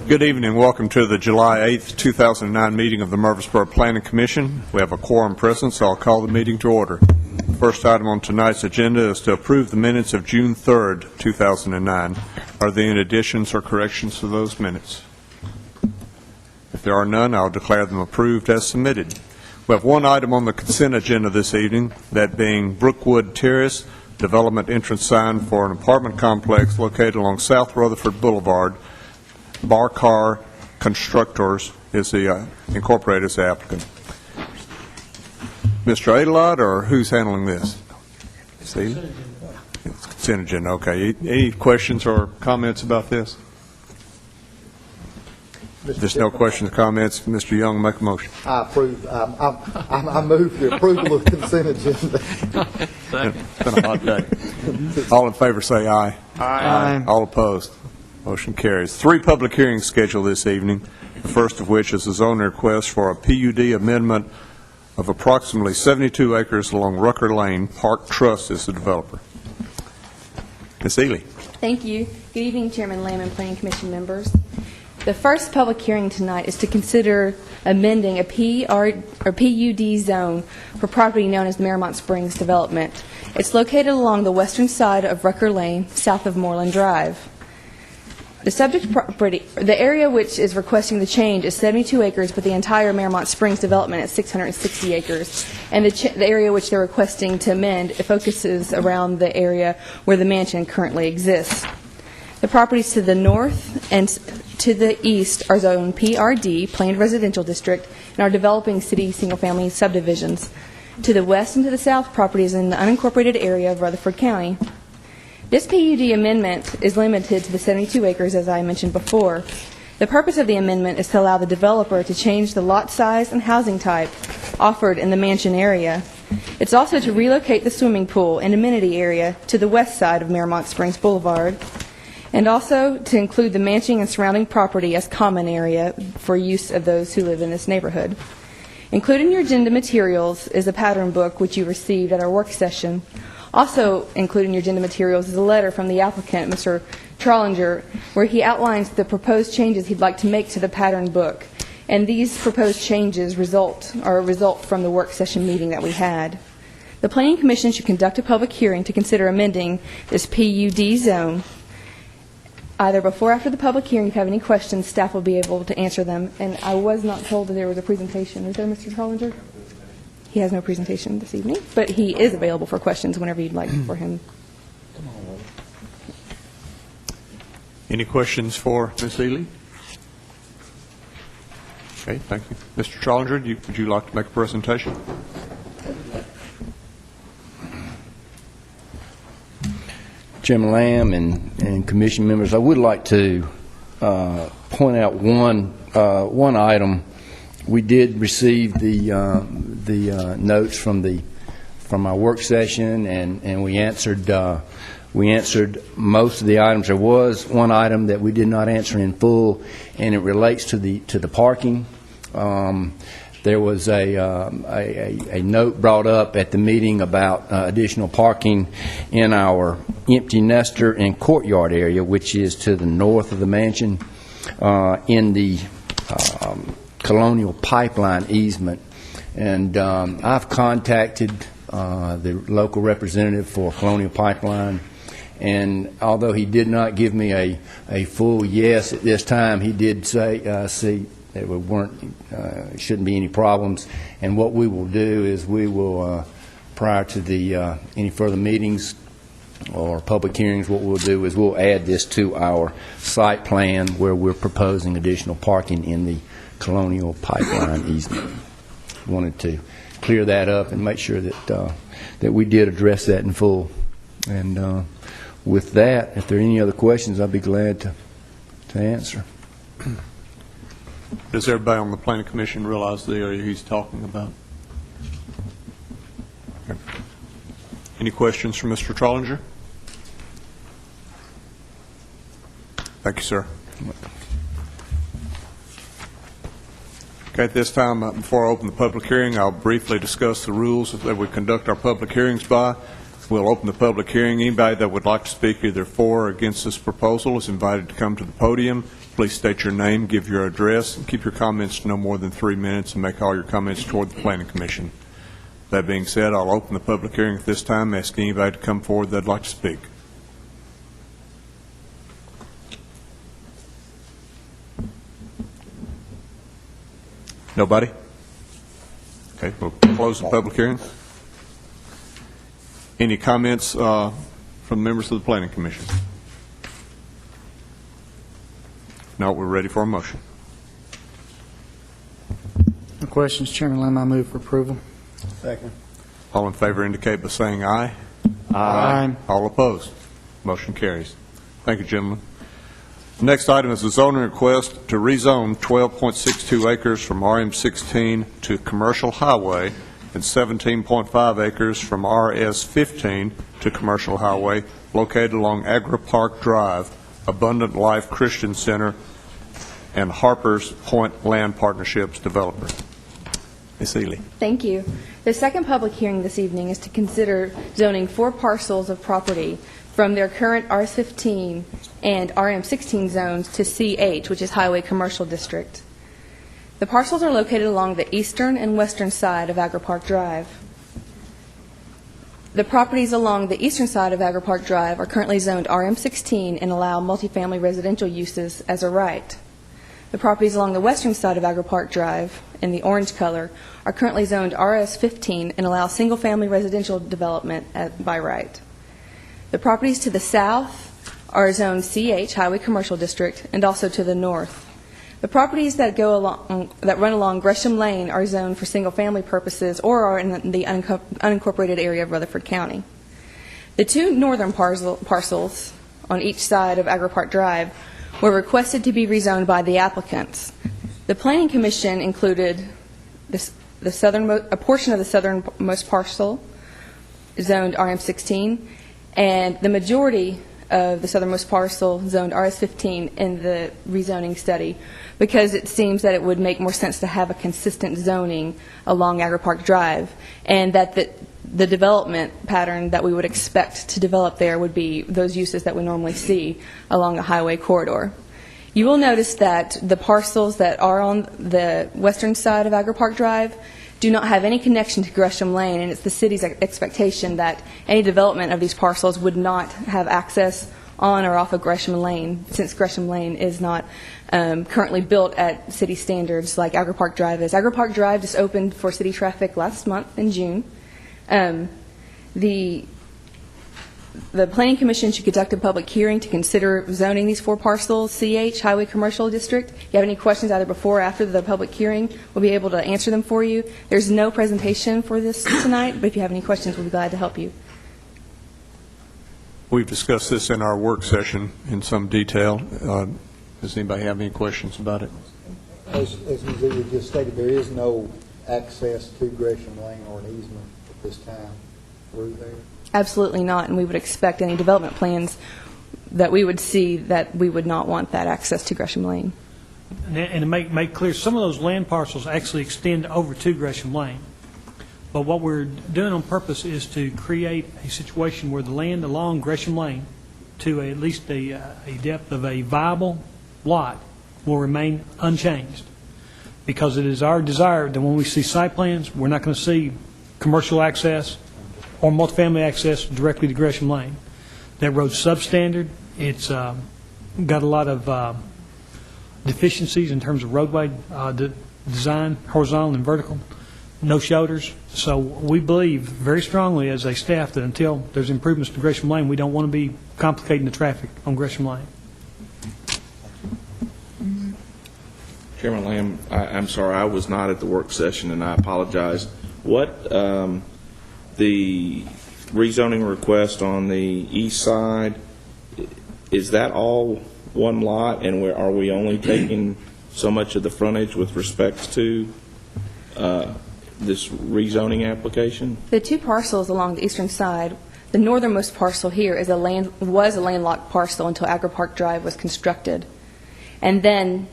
Good evening. Welcome to the July 8th, 2009 meeting of the Murfreesboro Planning Commission. We have a quorum present, so I'll call the meeting to order. The first item on tonight's agenda is to approve the minutes of June 3rd, 2009. Are there any additions or corrections to those minutes? If there are none, I'll declare them approved as submitted. We have one item on the consent agenda this evening, that being Brookwood Terrace development entrance sign for an apartment complex located along South Rutherford Boulevard. Barcar Constructors is the incorporated as the applicant. Mr. Adelot, or who's handling this? Steve? It's consent agenda. Okay. Any questions or comments about this? If there's no questions or comments, Mr. Young, make a motion. I approve. I move the approval of consent agenda. It's been a hot day. All in favor say aye. Aye. All opposed. Motion carries. 3 public hearings scheduled this evening, the first of which is a zoning request for a PUD amendment of approximately 72 acres along Rucker Lane. Park Trust is the developer. Ms. Ely. Thank you. Good evening, Chairman Lamb and Planning Commission members. The first public hearing tonight is to consider amending a PUD zone for property known as the Miramont Springs Development. It's located along the western side of Rucker Lane, south of Moreland Drive. The subject property, the area which is requesting the change is 72 acres, but the entire Miramont Springs development is 660 acres. And the area which they're requesting to amend, it focuses around the area where the mansion currently exists. The properties to the north and to the east are zoned PRD, Planned Residential District, and are developing city single-family subdivisions. To the west and to the south, properties in the unincorporated area of Rutherford County. This PUD amendment is limited to the 72 acres, as I mentioned before. The purpose of the amendment is to allow the developer to change the lot size and housing type offered in the mansion area. It's also to relocate the swimming pool and amenity area to the west side of Miramont Springs Boulevard, and also to include the mansion and surrounding property as common area for use of those who live in this neighborhood. Included in your agenda materials is a pattern book which you received at our work session. Also included in your agenda materials is a letter from the applicant, Mr. Trollinger, where he outlines the proposed changes he'd like to make to the pattern book. And these proposed changes are a result from the work session meeting that we had. The Planning Commission should conduct a public hearing to consider amending this PUD zone. Either before or after the public hearing, if you have any questions, staff will be able to answer them. And I was not told that there was a presentation. Is there, Mr. Trollinger? He has no presentation this evening, but he is available for questions whenever you'd like for him. Any questions for Ms. Ely? Okay, thank you. Mr. Trollinger, would you like to make a presentation? Chairman Lamb and commission members, I would like to point out one item. We did receive the notes from our work session, and we answered most of the items. There was one item that we did not answer in full, and it relates to the parking. There was a note brought up at the meeting about additional parking in our empty nester and courtyard area, which is to the north of the mansion, in the Colonial Pipeline easement. And I've contacted the local representative for Colonial Pipeline, and although he did not give me a full yes at this time, he did say see there shouldn't be any problems. And what we will do is we will, prior to the any further meetings or public hearings, what we'll do is we'll add this to our site plan where we're proposing additional parking in the Colonial Pipeline easement. Wanted to clear that up and make sure that that we did address that in full. And with that, if there are any other questions, I'll be glad to answer. Does everybody on the Planning Commission realize the area he's talking about? Okay. Any questions for Mr. Trollinger? Thank you, sir. Okay, at this time, before I open the public hearing, I'll briefly discuss the rules that we conduct our public hearings by. We'll open the public hearing. Anybody that would like to speak either for or against this proposal is invited to come to the podium. Please state your name, give your address, and keep your comments to no more than 3 minutes, and make all your comments toward the Planning Commission. That being said, I'll open the public hearing at this time, ask anybody to come forward that'd like to speak. Nobody? Okay, we'll close the public hearing. Any comments from members of the Planning Commission? No, we're ready for a motion. No questions, Chairman Lamb. I move for approval. Second. All in favor indicate by saying aye. Aye. All opposed? Motion carries. Thank you, gentlemen. The next item is a zoning request to rezone 12.62 acres from RM16 to commercial highway and 17.5 acres from RS15 to commercial highway located along Agri Park Drive, Abundant Life Christian Center, and Harper's Point Land Partnerships developer. Ms. Ely. Thank you. The second public hearing this evening is to consider zoning 4 parcels of property from their current RS15 and RM16 zones to CH, which is Highway Commercial District. The parcels are located along the eastern and western side of Agri Park Drive. The properties along the eastern side of Agri Park Drive are currently zoned RM16 and allow multifamily residential uses as a right. The properties along the western side of Agri Park Drive, in the orange color, are currently zoned RS15 and allow single-family residential development by right. The properties to the south are zoned CH, Highway Commercial District, and also to the north. The properties that run along Gresham Lane are zoned for single-family purposes or are in the unincorporated area of Rutherford County. The 2 northern parcels on each side of Agri Park Drive were requested to be rezoned by the applicants. The Planning Commission included a portion of the southernmost parcel zoned RM16, and the majority of the southernmost parcel zoned RS15 in the rezoning study, because it seems that it would make more sense to have a consistent zoning along Agri Park Drive, and that the development pattern that we would expect to develop there would be those uses that we normally see along a highway corridor. You will notice that the parcels that are on the western side of Agri Park Drive do not have any connection to Gresham Lane, and it's the city's expectation that any development of these parcels would not have access on or off of Gresham Lane, since Gresham Lane is not currently built at city standards like Agri Park Drive is. Agri Park Drive just opened for city traffic last month in June. The Planning Commission should conduct a public hearing to consider zoning these 4 parcels, CH, Highway Commercial District. If you have any questions either before or after the public hearing, we'll be able to answer them for you. There's no presentation for this tonight, but if you have any questions, we'll be glad to help you. We've discussed this in our work session in some detail. Does anybody have any questions about it? As Ms. Ely just stated, there is no access to Gresham Lane or an easement at this time through there. Absolutely not, and we would expect any development plans that we would see that we would not want that access to Gresham Lane. And to make clear, some of those land parcels actually extend over to Gresham Lane. But what we're doing on purpose is to create a situation where the land along Gresham Lane, to at least a depth of a viable lot, will remain unchanged. Because it is our desire that when we see site plans, we're not going to see commercial access or multifamily access directly to Gresham Lane. That road's substandard. It's got a lot of deficiencies in terms of roadway design, horizontal and vertical, no shoulders. So we believe very strongly as a staff that until there's improvements to Gresham Lane, we don't want to be complicating the traffic on Gresham Lane. Chairman Lamb, I'm sorry, I was not at the work session, and I apologize. What the rezoning request on the east side, is that all one lot, and are we only taking so much of the frontage with respect to this rezoning application? The 2 parcels along the eastern side, the northernmost parcel here was a landlocked parcel until Agri Park Drive was constructed. And then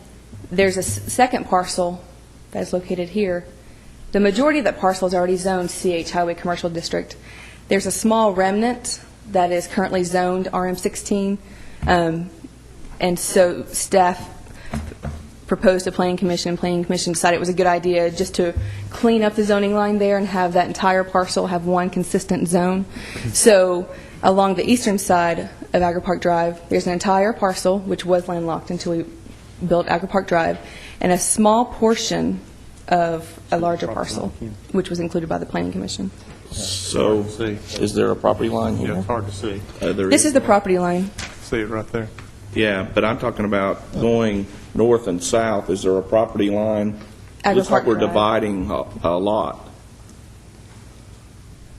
there's a second parcel that is located here. The majority of that parcel is already zoned CH, Highway Commercial District. There's a small remnant that is currently zoned RM16, and so staff proposed to Planning Commission, and Planning Commission decided it was a good idea just to clean up the zoning line there and have that entire parcel have one consistent zone. So along the eastern side of Agri Park Drive, there's an entire parcel, which was landlocked until we built Agri Park Drive, and a small portion of a larger parcel, which was included by the Planning Commission. So, is there a property line Yeah, here? it's hard to see. This is the property line. See it right there? Yeah, but I'm talking about going north and south. Is there a property line? Agri Looks like Park we're Drive. dividing a lot.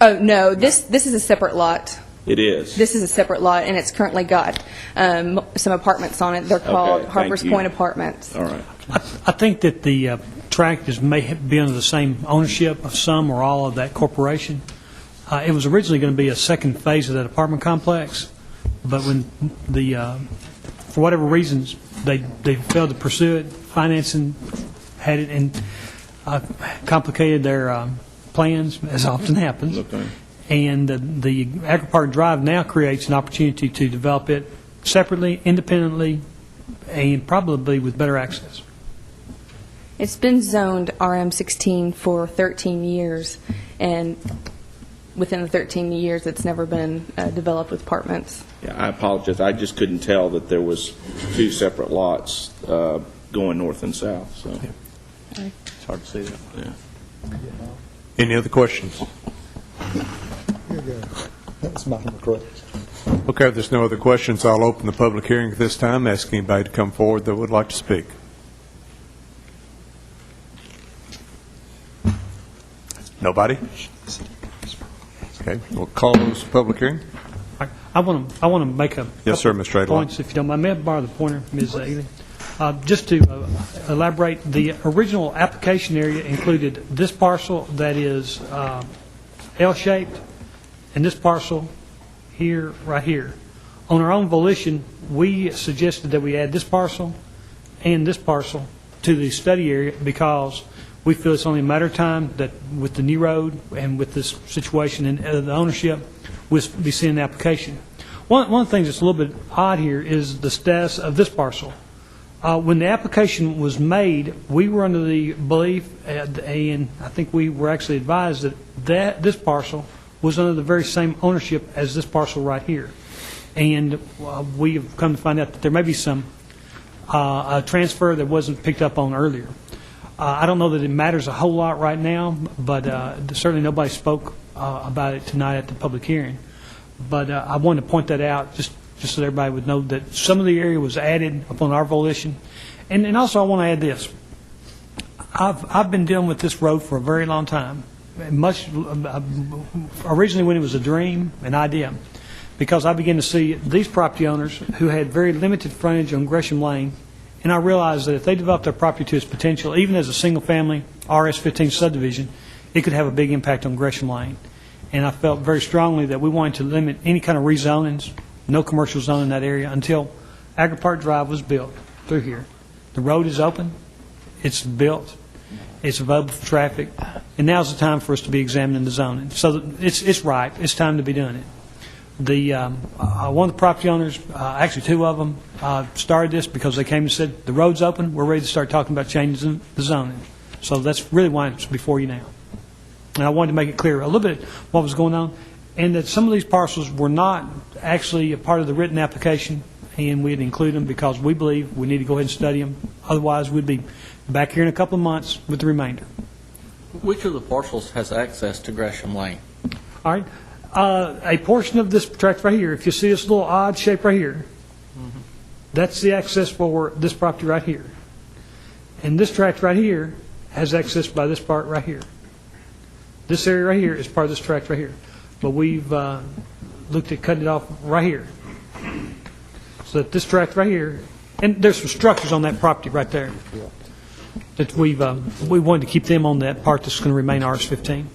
Oh, no, this is a separate lot. It is. This is a separate lot, and it's currently got some apartments on it. They're called thank Harper's you. Point Apartments. All right. I think that the tract may be under the same ownership of some or all of that corporation. It was originally going to be a second phase of that apartment complex, but when for whatever reasons, they failed to pursue it. Financing had it and complicated their plans, as often happens. Okay. And the Agri Park Drive now creates an opportunity to develop it separately, independently, and probably with better access. It's been zoned RM16 for 13 years, and within the 13 years, it's never been developed with apartments. Yeah, I apologize. I just couldn't tell that there was two separate lots going north and south, so. It's hard to see that. Yeah. Any other questions? That's my question. Okay, if there's no other questions, I'll open the public hearing at this time, ask anybody to come forward that would like to speak. Nobody? Okay, we'll close the public hearing. I want to make a Yes, sir, couple Mr. Adler. points, if you don't mind. May I borrow the pointer, Ms. Ely? Just to elaborate, the original application area included this parcel that is L-shaped, and this parcel here, right here. On our own volition, we suggested that we add this parcel and this parcel to the study area because we feel it's only a matter of time that with the new road and with this situation and the ownership, we'll be seeing an application. One of the things that's a little bit odd here is the status of this parcel. When the application was made, we were under the belief, and I think we were actually advised that this parcel was under the very same ownership as this parcel right here. And we have come to find out that there may be some a transfer that wasn't picked up on earlier. I don't know that it matters a whole lot right now, but certainly nobody spoke about it tonight at the public hearing. But I wanted to point that out just so everybody would know that some of the area was added upon our volition. And also I want to add this. I've been dealing with this road for a very long time, originally when it was a dream, an idea, because I began to see these property owners who had very limited frontage on Gresham Lane, and I realized that if they developed their property to its potential, even as a single-family RS-15 subdivision, it could have a big impact on Gresham Lane. And I felt very strongly that we wanted to limit any kind of rezonings, no commercial zone in that area, until Agri Park Drive was built through here. The road is open, it's built, it's available for traffic, and now's the time for us to be examining the zoning. So it's right, it's time to be doing it. One of the property owners, actually two of them, started this because they came and said, the road's open, we're ready to start talking about changing the zoning. So that's really why it's before you now. And I wanted to make it clear a little bit what was going on, and that some of these parcels were not actually a part of the written application, and we'd include them because we believe we need to go ahead and study them. Otherwise, we'd be back here in a couple of months with the remainder. Which of the parcels has access to Gresham Lane? All right. A portion of this tract right here, if you see this little odd shape right here, that's the access for this property right here. And this tract right here has access by this part right here. This area right here is part of this tract right here. But we've looked at cutting it off right here. So that this tract right here, and there's some structures on that property right there. That we wanted to keep them on that part that's going to remain RS-15.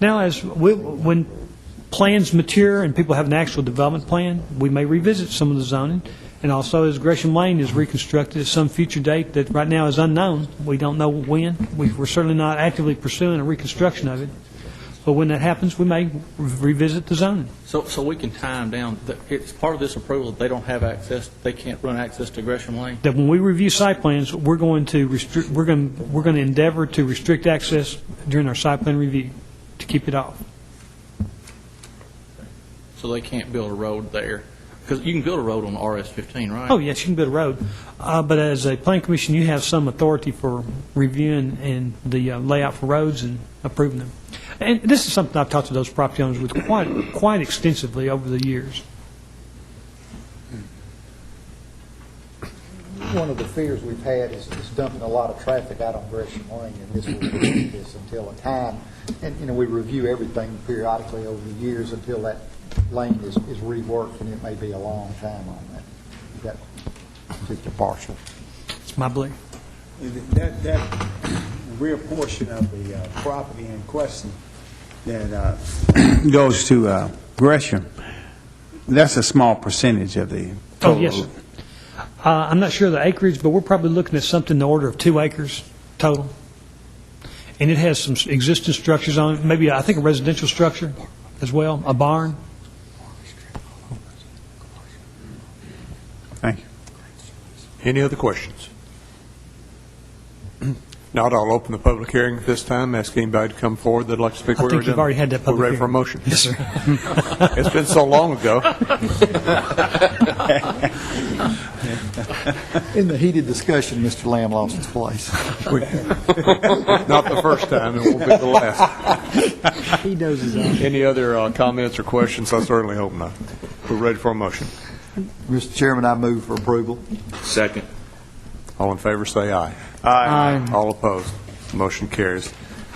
Now, when plans mature and people have an actual development plan, we may revisit some of the zoning. And also, as Gresham Lane is reconstructed at some future date that right now is unknown, we don't know when. We're certainly not actively pursuing a reconstruction of it. But when that happens, we may revisit the zoning. So we can tie them down. It's part of this approval, they don't have access, they can't run access to Gresham Lane. That when we review site plans, we're going to restrict, we're going to endeavor to restrict access during our site plan review, to keep it off. So they can't build a road there. Because you can build a road on RS-15, right? Oh, yes, you can build a road. But as a plan commission, you have some authority for reviewing and the layout for roads and approving them. And this is something I've talked to those property owners with quite extensively over the years. One of the fears we've had is dumping a lot of traffic out on Gresham Lane, and this will prevent this until a time, and we review everything periodically over the years until that lane is reworked, and it may be a long time on that particular parcel. It's my belief. That rear portion of the property in question that goes to Gresham, that's a small percentage of the total. Oh, yes, sir. I'm not sure of the acreage, but we're probably looking at something in the order of 2 acres total. And it has some existing structures on it, maybe, I think, a residential structure as well, a barn. Thank you. Any other questions? Not, I'll open the public hearing at this time, ask anybody to come forward that'd like to speak. I think you've already had that public We're ready for a hearing. motion. Yes, sir. It's been so long ago. In the heated discussion, Mr. Lamb lost his place. Not the first time, it won't be the last. He knows his own. Any other comments or questions? I certainly hope not. We're ready for a motion. Mr. Chairman, I move for approval. Second. All in favor, say aye. Aye. All opposed. Motion carries.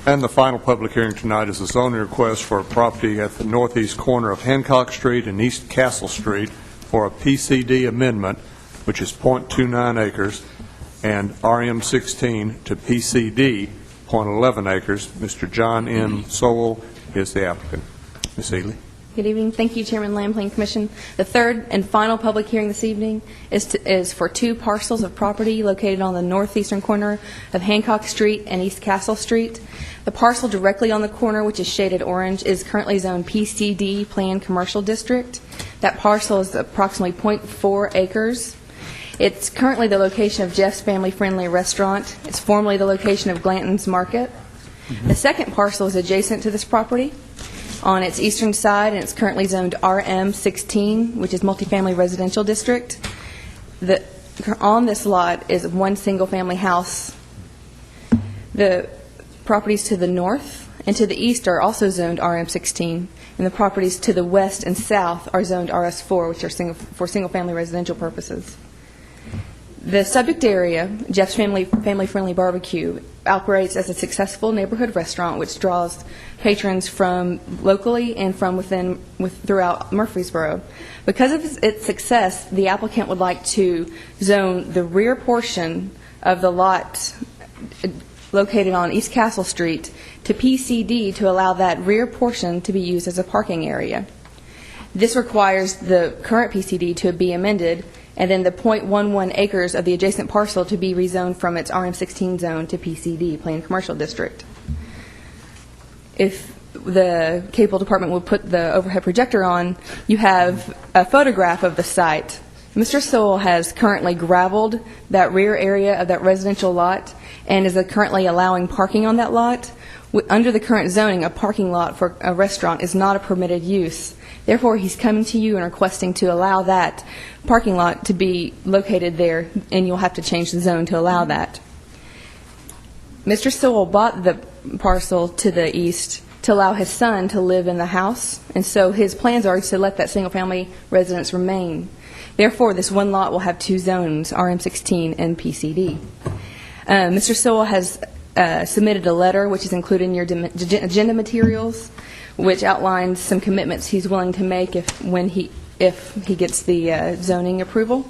And the final public hearing tonight is a zoning request for a property at the northeast corner of Hancock Street and East Castle Street for a PCD amendment, which is .29 acres, and RM16 to PCD, .11 acres. Mr. John M. Sowell is the applicant. Ms. Ely. Good evening. Thank you, Chairman Lamb, Planning Commission. The third and final public hearing this evening is for 2 parcels of property located on the northeastern corner of Hancock Street and East Castle Street. The parcel directly on the corner, which is shaded orange, is currently zoned PCD, Planned Commercial District. That parcel is approximately .4 acres. It's currently the location of Jeff's Family Friendly Restaurant. It's formerly the location of Glanton's Market. The second parcel is adjacent to this property on its eastern side, and it's currently zoned RM16, which is multifamily residential district. On this lot is 1 single-family house. The properties to the north and to the east are also zoned RM16, and the properties to the west and south are zoned RS4, which are for single-family residential purposes. The subject area, Jeff's Family Friendly Barbecue, operates as a successful neighborhood restaurant which draws patrons from locally and from throughout Murfreesboro. Because of its success, the applicant would like to zone the rear portion of the lot located on East Castle Street to PCD to allow that rear portion to be used as a parking area. This requires the current PCD to be amended and then the .11 acres of the adjacent parcel to be rezoned from its RM16 zone to PCD, Planned Commercial District. If the cable department would put the overhead projector on, you have a photograph of the site. Mr. Sowell has currently graveled that rear area of that residential lot and is currently allowing parking on that lot. Under the current zoning, a parking lot for a restaurant is not a permitted use. Therefore, he's coming to you and requesting to allow that parking lot to be located there, and you'll have to change the zone to allow that. Mr. Sowell bought the parcel to the east to allow his son to live in the house, and so his plans are to let that single-family residence remain. Therefore, this one lot will have 2 zones, RM16 and PCD. Mr. Sowell has submitted a letter, which is included in your agenda materials, which outlines some commitments he's willing to make if he gets the zoning approval.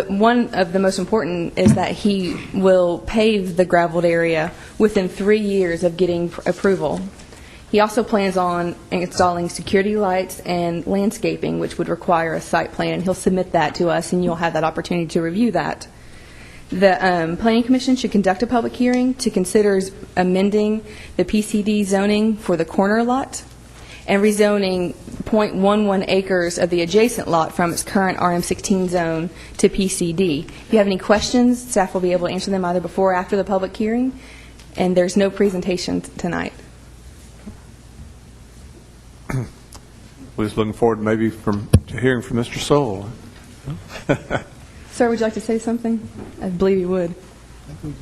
One of the most important is that he will pave the graveled area within 3 years of getting approval. He also plans on installing security lights and landscaping, which would require a site plan, and he'll submit that to us, and you'll have that opportunity to review that. The Planning Commission should conduct a public hearing to consider amending the PCD zoning for the corner lot and rezoning .11 acres of the adjacent lot from its current RM16 zone to PCD. If you have any questions, staff will be able to answer them either before or after the public hearing, and there's no presentation tonight. We're just looking forward maybe to hearing from Mr. Soul. Sir, would you like to say something? I believe you would. Did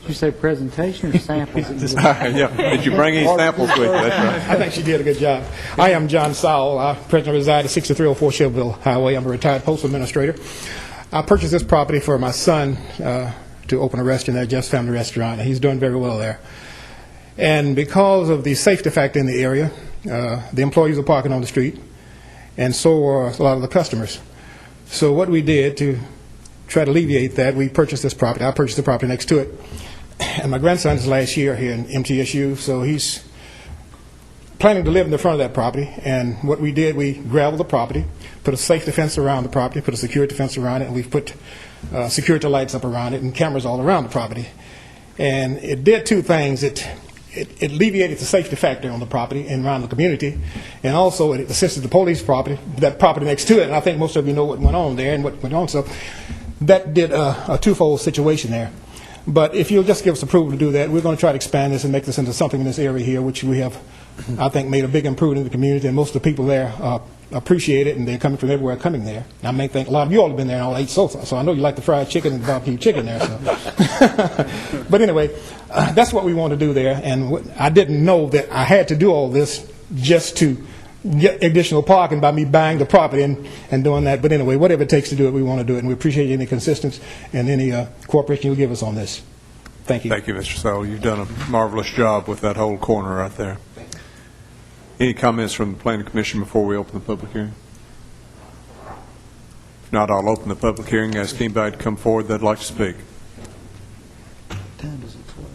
you say presentation or samples? Yeah. Did you bring any samples with you? That's right. I think she did a good job. I am John Sowell. I presently reside at 6304 Shelbyville Highway. I'm a retired postal administrator. I purchased this property for my son to open a restaurant there, Jeff's Family Restaurant. He's doing very well there. And because of the safety factor in the area, the employees are parking on the street, and so are a lot of the customers. So what we did to try to alleviate that, we purchased this property. I purchased the property next to it. And my grandson's last year here in MTSU, so he's planning to live in the front of that property. And what we did, we gravelled the property, put a safety fence around the property, put a security fence around it, and we've put security lights up around it and cameras all around the property. And it did two things. It alleviated the safety factor on the property and around the community, and also it assisted the police property, that property next to it. And I think most of you know what went on there and what went on. So that did a twofold situation there. But if you'll just give us approval to do that, we're going to try to expand this and make this into something in this area here, which we have, I think, made a big improvement in the community, and most of the people there appreciate it, and they're coming from everywhere coming there. I may think a lot of you all have been there and all ate so I know you like the fried chicken and the barbecue chicken there. So. But anyway, that's what we want to do there, and I didn't know that I had to do all this just to get additional parking by me buying the property and doing that. But anyway, whatever it takes to do it, we want to do it, and we appreciate any consistency and any cooperation you'll give us on this. Thank you. Thank you, Mr. Sowell. You've done a marvelous job with that whole corner right there. Any comments from the Planning Commission before we open the public hearing? If not, I'll open the public hearing. Ask anybody to come forward that'd like to speak. Time does it close?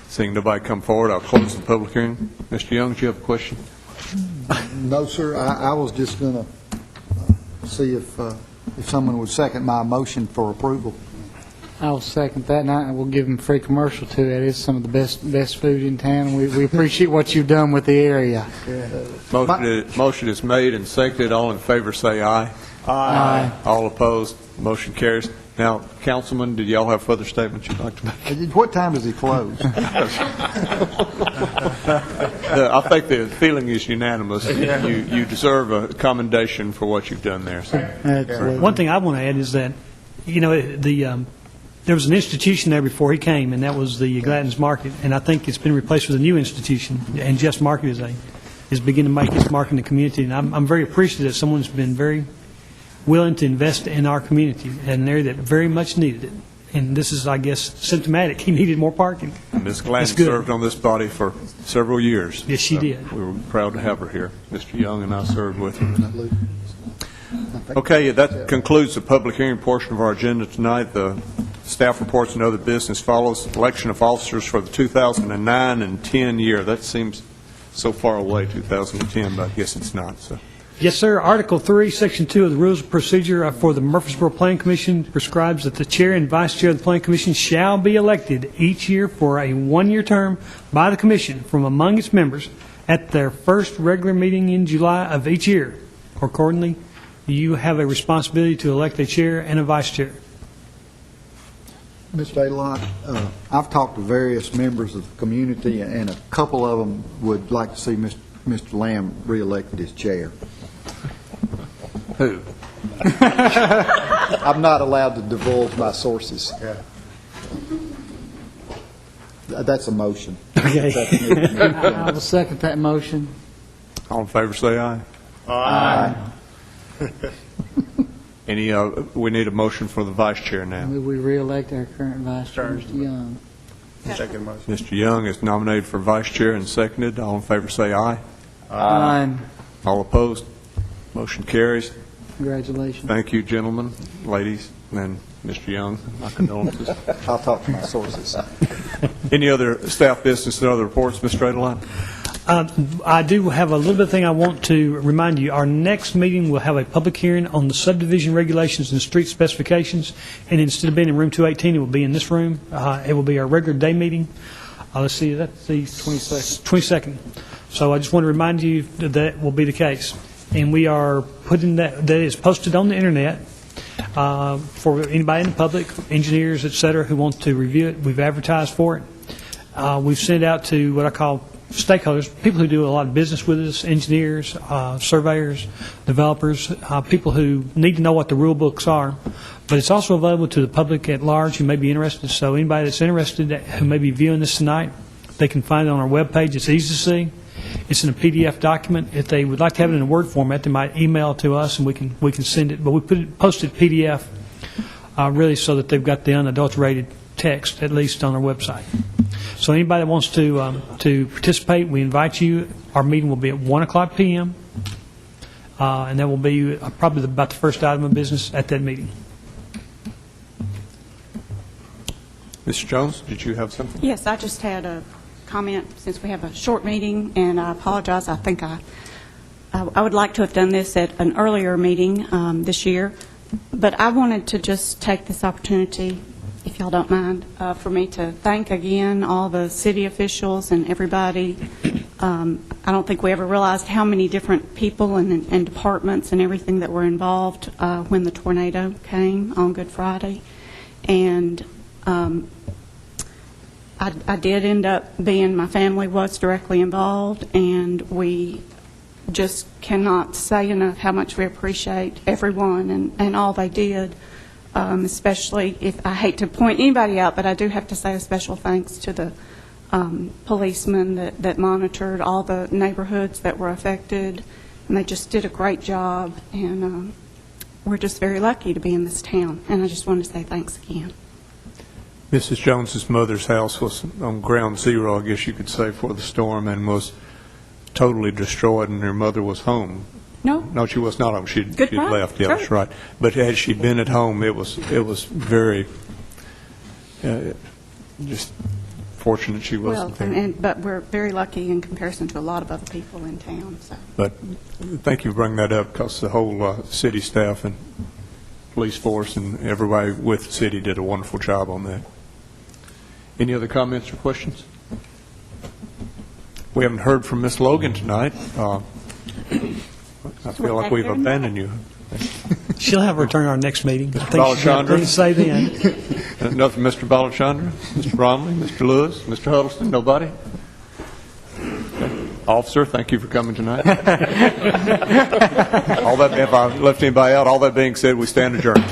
Seeing nobody come forward, I'll close the public hearing. Mr. Young, do you have a question? No, sir. I was just going to see if someone would second my motion for approval. I'll second that, and I will give them free commercial too. That is some of the best food in town. We appreciate what you've done with the area. Motion is made and seconded. All in favor say aye. Aye. All opposed, motion carries. Now, Councilman, did y'all have further statements you'd like to make? What time does he close? I think the feeling is unanimous. You deserve a commendation for what you've done there. So. Absolutely. One thing I want to add is that, there was an institution there before he came, and that was the Gladden's Market, and I think it's been replaced with a new institution, and Jeff's Market is beginning to make its mark in the community, and I'm very appreciative that someone's been very willing to invest in our community, an area that very much needed it. And this is, I guess, symptomatic. He needed more parking. Ms. Gladden good. served on this body for several years. Yes, she did. We were proud to have her here. Mr. Young and I served with her. Okay, that concludes the public hearing portion of our agenda tonight. The staff reports and other business follows. Election of officers for the 2009 and 10 year. That seems so far away, 2010, but I guess it's not. So. Yes, sir. Article 3, Section 2 of the Rules of Procedure for the Murfreesboro Planning Commission prescribes that the chair and vice chair of the Planning Commission shall be elected each year for a one-year term by the commission from among its members at their first regular meeting in July of each year. Accordingly, you have a responsibility to elect a chair and a vice chair. Mr. Adelot, I've talked to various members of the community, and a couple of them would like to see Mr. Lamb reelected as chair. Who? I'm not allowed to divulge my sources. That's a motion. Okay. I will second that motion. All in favor say aye. Aye. We need a motion for the vice chair now. We re-elect our current vice chair, Mr. Young. Second motion. Mr. Young is nominated for vice chair and seconded. All in favor say aye. Aye. All opposed? Motion carries. Congratulations. Thank you, gentlemen, ladies, and Mr. Young. My condolences. I'll talk to my sources. Any other staff business and other reports, Mr. Adelon? I do have a little bit of thing I want to remind you. Our next meeting will have a public hearing on the subdivision regulations and street specifications, and instead of being in room 218, it will be in this room. It will be our regular day meeting. Let's see, that's the 22nd. So I just want to remind you that will be the case. And we are putting that is posted on the internet for anybody in the public, engineers, et cetera, who want to review it. We've advertised for it. We've sent it out to what I call stakeholders, people who do a lot of business with us, engineers, surveyors, developers, people who need to know what the rule books are. But it's also available to the public at large who may be interested. So anybody that's interested who may be viewing this tonight, they can find it on our webpage. It's easy to see. It's in a PDF document. If they would like to have it in a Word format, they might email it to us and we can send it. But we posted PDF really so that they've got the unadulterated text, at least on our website. So anybody that wants to participate, we invite you. Our meeting will be at 1:00 p.m., and that will be probably about the first item of business at that meeting. Mr. Jones, did you have something? Yes, I just had a comment since we have a short meeting, and I apologize. I think I would like to have done this at an earlier meeting this year, but I wanted to just take this opportunity, if y'all don't mind, for me to thank again all the city officials and everybody. I don't think we ever realized how many different people and departments and everything that were involved when the tornado came on Good Friday. And I did end up being, my family was directly involved, and we just cannot say enough how much we appreciate everyone and all they did. Especially if I hate to point anybody out, but I do have to say a special thanks to the policemen that monitored all the neighborhoods that were affected, and they just did a great job, and we're just very lucky to be in this town, and I just want to say thanks again. Mrs. Jones's mother's house was on ground zero, I guess you could say, for the storm, and was totally destroyed, and her mother was home. No, she was not home. She'd left. Yeah, that's right. But had she been at home, it was very just fortunate she wasn't there. But we're very lucky in comparison to a lot of other people in town. So. But thank you for bringing that up, because the whole city staff and police force and everybody with the city did a wonderful job on that. Any other comments or questions? We haven't heard from Miss Logan tonight. I feel like we've abandoned you. She'll have her return at our next meeting. Mr. I think she's got things to say then. Nothing, Mr. Balachandra, Mr. Bromley, Mr. Lewis, Mr. Huddleston, nobody? Okay. Officer, thank you for coming tonight. All that, if I left anybody out, all that being said, we stand adjourned.